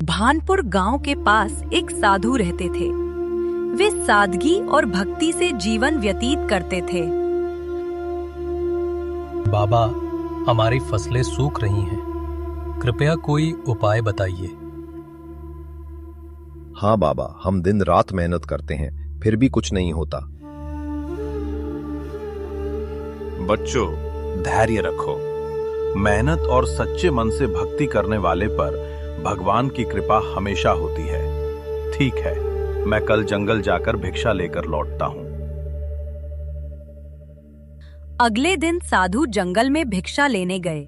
भानपुर गांव के पास एक साधु रहते थे। वे सादगी और भक्ति से जीवन व्यतीत करते थे। बाबा, हमारी फसलें सूख रही हैं, कृपया कोई उपाय बताइए। हाँ बाबा, हम दिन रात मेहनत करते हैं, फिर भी कुछ नहीं होता। बच्चों, धैर्य रखो। मेहनत और सच्चे मन से भक्ति करने वाले पर भगवान की कृपा हमेशा होती है। ठीक है, मैं कल जंगल जाकर भिक्षा लेकर लौटता हूँ। अगले दिन साधु जंगल में भिक्षा लेने गए।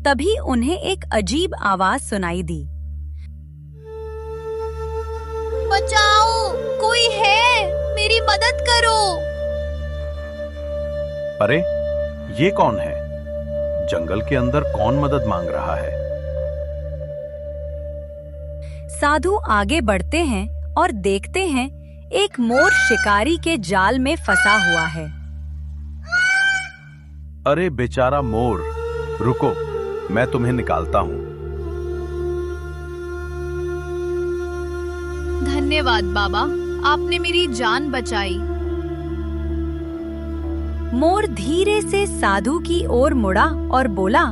तभी उन्हें एक अजीब आवाज सुनाई दी। बचाओ, कोई है, मेरी मदद करो। अरे, ये कौन है? जंगल के अंदर कौन मदद मांग रहा है? साधु आगे बढ़ते हैं और देखते हैं एक मोर शिकारी के जाल में फंसा हुआ है। अरे बेचारा मोर, रुको, मैं तुम्हें निकालता हूँ। धन्यवाद बाबा, आपने मेरी जान बचाई। मोर धीरे से साधु की ओर मुड़ा और बोला,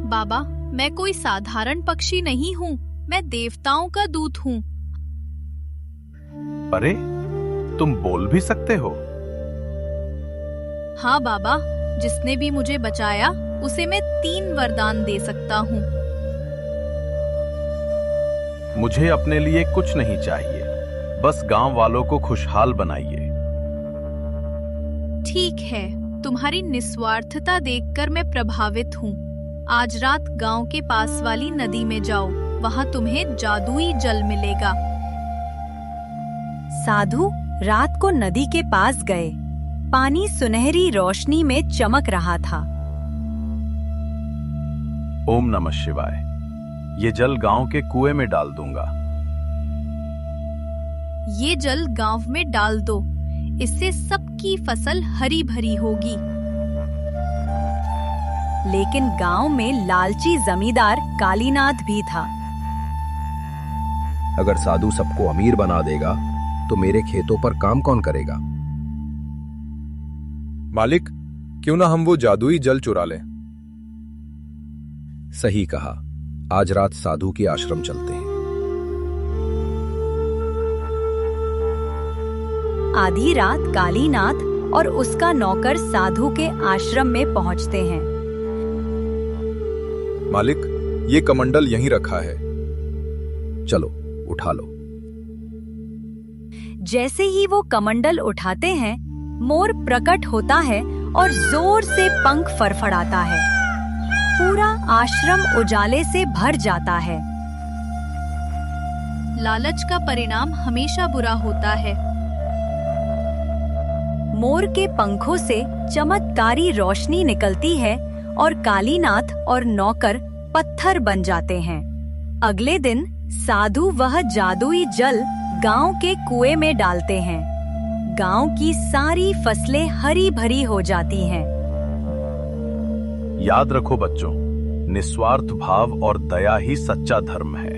बाबा, मैं कोई साधारण पक्षी नहीं हूँ, मैं देवताओं का दूत हूँ। अरे, तुम बोल भी सकते हो? हाँ बाबा, जिसने भी मुझे बचाया उसे मैं 3 वरदान दे सकता हूँ। मुझे अपने लिए कुछ नहीं चाहिए, बस गांव वालों को खुशहाल बनाइए। ठीक है, तुम्हारी निस्वार्थता देखकर मैं प्रभावित हूँ। आज रात गांव के पास वाली नदी में जाओ, वहाँ तुम्हें जादुई जल मिलेगा। साधु रात को नदी के पास गए। पानी सुनहरी रोशनी में चमक रहा था। ओम नमः शिवाय। ये जल गांव के कुएं में डाल दूंगा। ये जल गांव में डाल दो, इससे सबकी फसल हरी भरी होगी। लेकिन गांव में लालची जमींदार कालीनाथ भी था। अगर साधु सबको अमीर बना देगा तो मेरे खेतों पर काम कौन करेगा? मालिक, क्यों ना हम वो जादुई जल चुरा लें? सही कहा, आज रात साधु के आश्रम चलते हैं। आधी रात कालीनाथ और उसका नौकर साधु के आश्रम में पहुंचते हैं। मालिक, ये कमंडल यहीं रखा है। चलो, उठा लो। जैसे ही वो कमंडल उठाते हैं, मोर प्रकट होता है और जोर से पंख फड़फड़ाता है। पूरा आश्रम उजाले से भर जाता है। लालच का परिणाम हमेशा बुरा होता है। मोर के पंखों से चमत्कारी रोशनी निकलती है और कालीनाथ और नौकर पत्थर बन जाते हैं। अगले दिन साधु वह जादुई जल गांव के कुएं में डालते हैं। गांव की सारी फसलें हरी भरी हो जाती हैं। याद रखो बच्चों, निस्वार्थ भाव और दया ही सच्चा धर्म है।